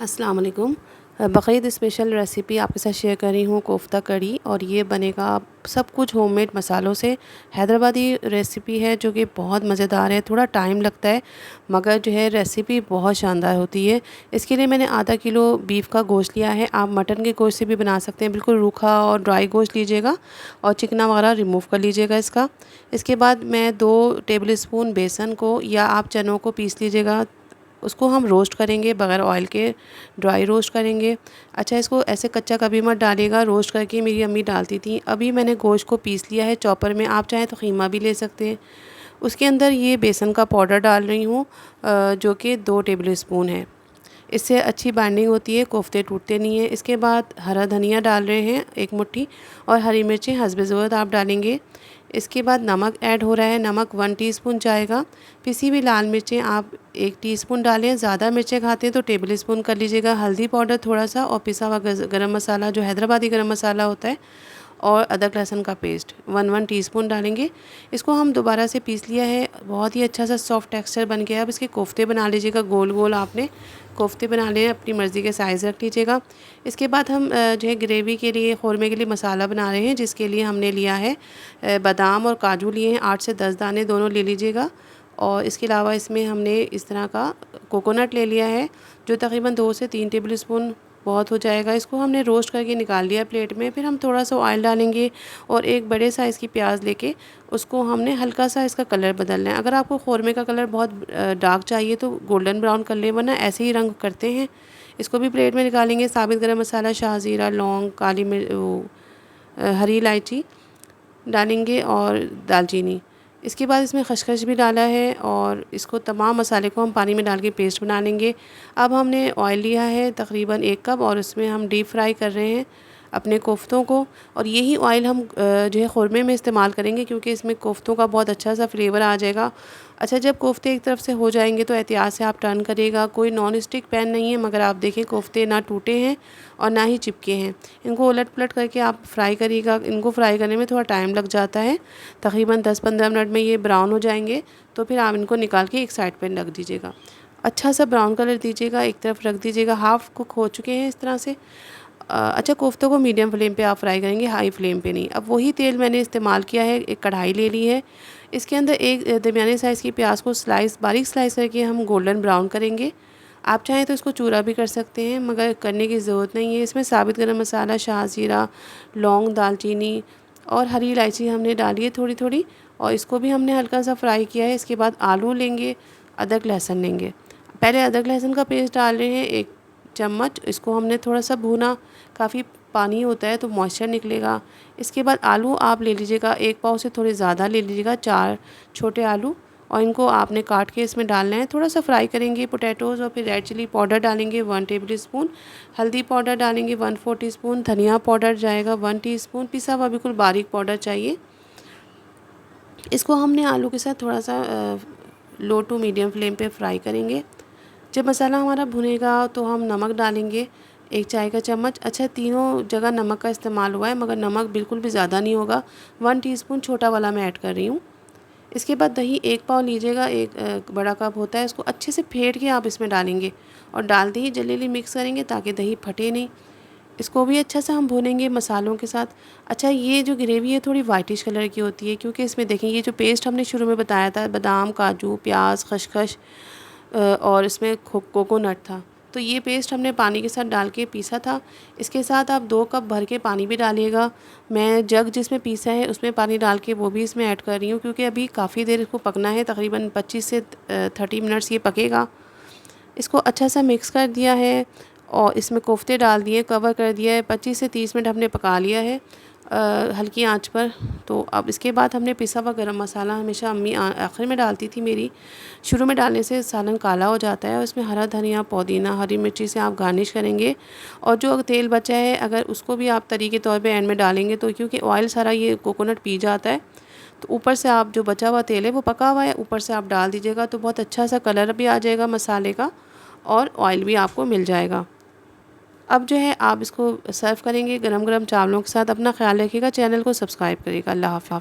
अस्सलाम वालेकुम। Bakrid special recipe आपके साथ शेयर कर रही हूँ कोफ्ता कड़ी, और ये बनेगा सब कुछ होममेड मसालों से। हैदराबादी रेसिपी है जो कि बहुत मज़ेदार है। थोड़ा टाइम लगता है मगर जो है रेसिपी बहुत शानदार होती है। इसके लिए मैंने आधा किलो बीफ का गोश्त लिया है। आप मटन के गोश्त से भी बना सकते हैं, बिल्कुल रूखा और ड्राई गोश्त लीजिएगा और चिकना वगैरह रिमूव कर लीजिएगा इसका। इसके बाद मैं 2 टेबल स्पून बेसन को या आप चनों को पीस लीजिएगा। उसको हम रोस्ट करेंगे बगैर ऑयल के, ड्राई रोस्ट करेंगे। अच्छा, इसको ऐसे कच्चा कभी मत डालिएगा, रोस्ट करके मेरी अम्मी डालती थी। अभी मैंने गोश्त को पीस लिया है चॉपर में, आप चाहें तो कीमा भी ले सकते हैं। उसके अंदर ये बेसन का पाउडर डाल रही हूँ जो कि 2 टेबल स्पून है। इससे अच्छी बाइंडिंग होती है, कोफ्ते टूटते नहीं हैं। इसके बाद हरा धनिया डाल रहे हैं 1 मुट्ठी, और हरी मिर्चें हस्ब ज़रूरत आप डालेंगे। इसके बाद नमक ऐड हो रहा है, नमक 1 टीस्पून जाएगा। पिसी हुई लाल मिर्चें आप 1 टीस्पून डालें, ज़्यादा मिर्चें खाते हैं तो टेबल स्पून कर लीजिएगा। हल्दी पाउडर थोड़ा सा, और पिसा हुआ गरम मसाला जो हैदराबादी गरम मसाला होता है, और अदरक लहसुन का पेस्ट 1 टीस्पून डालेंगे। इसको हम दोबारा से पीस लिया है, बहुत ही अच्छा सा सॉफ्ट टेक्सचर बन गया है। अब इसके कोफ्ते बना लीजिएगा, गोल गोल आपने कोफ्ते बना लिए, अपनी मर्ज़ी के साइज़ रख लीजिएगा। इसके बाद हम जो है ग्रेवी के लिए, क़ोरमे के लिए मसाला बना रहे हैं, जिसके लिए हमने लिया है बादाम और काजू लिए हैं 8 से 10 दाने, दोनों ले लीजिएगा। और इसके अलावा इसमें हमने इस तरह का कोकोनट ले लिया है जो तकरीबन 2 से 3 टेबल स्पून बहुत हो जाएगा। इसको हमने रोस्ट करके निकाल लिया प्लेट में। फिर हम थोड़ा सा ऑयल डालेंगे और एक बड़े साइज़ की प्याज लेके उसको हमने हल्का सा इसका कलर बदलना है। अगर आपको क़ोरमे का कलर बहुत डार्क चाहिए तो गोल्डन ब्राउन कर लें, वरना ऐसे ही रंग करते हैं। इसको भी प्लेट में निकालेंगे। साबित गरम मसाला, शाहज़ीरा, लौंग, काली हरी इलायची डालेंगे और दालचीनी। इसके बाद इसमें खसखस भी डाला है, और इसको तमाम मसाले को हम पानी में डाल के पेस्ट बना लेंगे। अब हमने ऑयल लिया है तकरीबन 1 कप, और उसमें हम डीप फ्राई कर रहे हैं अपने कोफ्तों को। और यही ऑयल हम जो है क़ोरमे में इस्तेमाल करेंगे, क्योंकि इसमें कोफ्तों का बहुत अच्छा सा फ्लेवर आ जाएगा। अच्छा, जब कोफ्ते एक तरफ से हो जाएंगे तो एहतियात से आप टर्न करिएगा। कोई नॉन स्टिक पैन नहीं है, मगर आप देखें कोफ्ते ना टूटे हैं और ना ही चिपके हैं। इनको उलट पलट करके आप फ्राई करिएगा। इनको फ्राई करने में थोड़ा टाइम लग जाता है, तकरीबन 10-15 मिनट में ये ब्राउन हो जाएंगे। तो फिर आप इनको निकाल के एक साइड पर रख दीजिएगा। अच्छा सा ब्राउन कलर दीजिएगा, एक तरफ रख दीजिएगा। हाफ़ कुक हो चुके हैं इस तरह से। अच्छा, कोफ्तों को मीडियम फ्लेम पे आप फ्राई करेंगे, हाई फ्लेम पे नहीं। अब वही तेल मैंने इस्तेमाल किया है, एक कढ़ाई ले ली है। इसके अंदर एक दरमियाने साइज़ की प्याज को बारीक स्लाइस करके हम गोल्डन ब्राउन करेंगे। आप चाहें तो इसको चूरा भी कर सकते हैं, मगर करने की ज़रूरत नहीं है। इसमें साबित गरम मसाला, शाहज़ीरा, लौंग, दालचीनी और हरी इलायची हमने डाली है थोड़ी थोड़ी, और इसको भी हमने हल्का सा फ्राई किया है। इसके बाद आलू लेंगे, अदरक लहसुन लेंगे। पहले अदरक लहसुन का पेस्ट डाल रहे हैं 1 चम्मच। इसको हमने थोड़ा सा भूना, काफ़ी पानी होता है तो मॉइस्चर निकलेगा। इसके बाद आलू आप ले लीजिएगा, 1 पाव से थोड़े ज़्यादा ले लीजिएगा, 4 छोटे आलू, और इनको आपने काट के इसमें डालना है। थोड़ा सा फ्राई करेंगे पोटैटोज़, और फिर रेड चिली पाउडर डालेंगे 1 टेबल स्पून, हल्दी पाउडर डालेंगे 1/4 टीस्पून, धनिया पाउडर जाएगा 1 टीस्पून, पिसा हुआ बिल्कुल बारीक पाउडर चाहिए। इसको हमने आलू के साथ थोड़ा सा लो टू मीडियम फ्लेम पे फ्राई करेंगे। जब मसाला हमारा भुनेगा तो हम नमक डालेंगे 1 चाय का चम्मच। अच्छा, तीनों जगह नमक का इस्तेमाल हुआ है, मगर नमक बिल्कुल भी ज़्यादा नहीं होगा। 1 टीस्पून छोटा वाला मैं ऐड कर रही हूँ। इसके बाद दही 1 पाव लीजिएगा, 1 बड़ा कप होता है। इसको अच्छे से फेंट के आप इसमें डालेंगे, और डालते ही जल्दी मिक्स करेंगे ताकि दही फटे नहीं। इसको भी अच्छा सा हम भूनेंगे मसालों के साथ। अच्छा, ये जो ग्रेवी है थोड़ी वाइटिश कलर की होती है, क्योंकि इसमें देखें ये जो पेस्ट हमने शुरू में बताया था, बादाम, काजू, प्याज, खसखस और इसमें कोकोनट था, तो ये पेस्ट हमने पानी के साथ डाल के पीसा था। इसके साथ आप 2 कप भर के पानी भी डालिएगा। मैं जग जिसमें पीसा है उसमें पानी डाल के वो भी इसमें ऐड कर रही हूँ, क्योंकि अभी काफ़ी देर इसको पकना है, तकरीबन 25 से 30 मिनट्स ये पकेगा। इसको अच्छा सा मिक्स कर दिया है, और इसमें कोफ्ते डाल दिए, कवर कर दिया है। 25 से 30 मिनट हमने पका लिया है हल्की आंच पर। तो अब इसके बाद हमने पिसा हुआ गरम मसाला, हमेशा अम्मी आखिर में डालती थी मेरी, शुरू में डालने से सालन काला हो जाता है। और इसमें हरा धनिया, पुदीना, हरी मिर्ची से आप गार्निश करेंगे। और जो तेल बचा है अगर उसको भी आप तरी के तौर पे एंड में डालेंगे, तो क्योंकि ऑयल सारा ये कोकोनट पी जाता है, तो ऊपर से आप जो बचा हुआ तेल है वो पका हुआ है, ऊपर से आप डाल दीजिएगा, तो बहुत अच्छा सा कलर भी आ जाएगा मसाले का, और ऑयल भी आपको मिल जाएगा। अब जो है आप इसको सर्व करेंगे गरम गरम चावलों के साथ। अपना ख्याल रखिएगा, चैनल को सब्सक्राइब करिएगा। अल्लाह हाफ़िज़।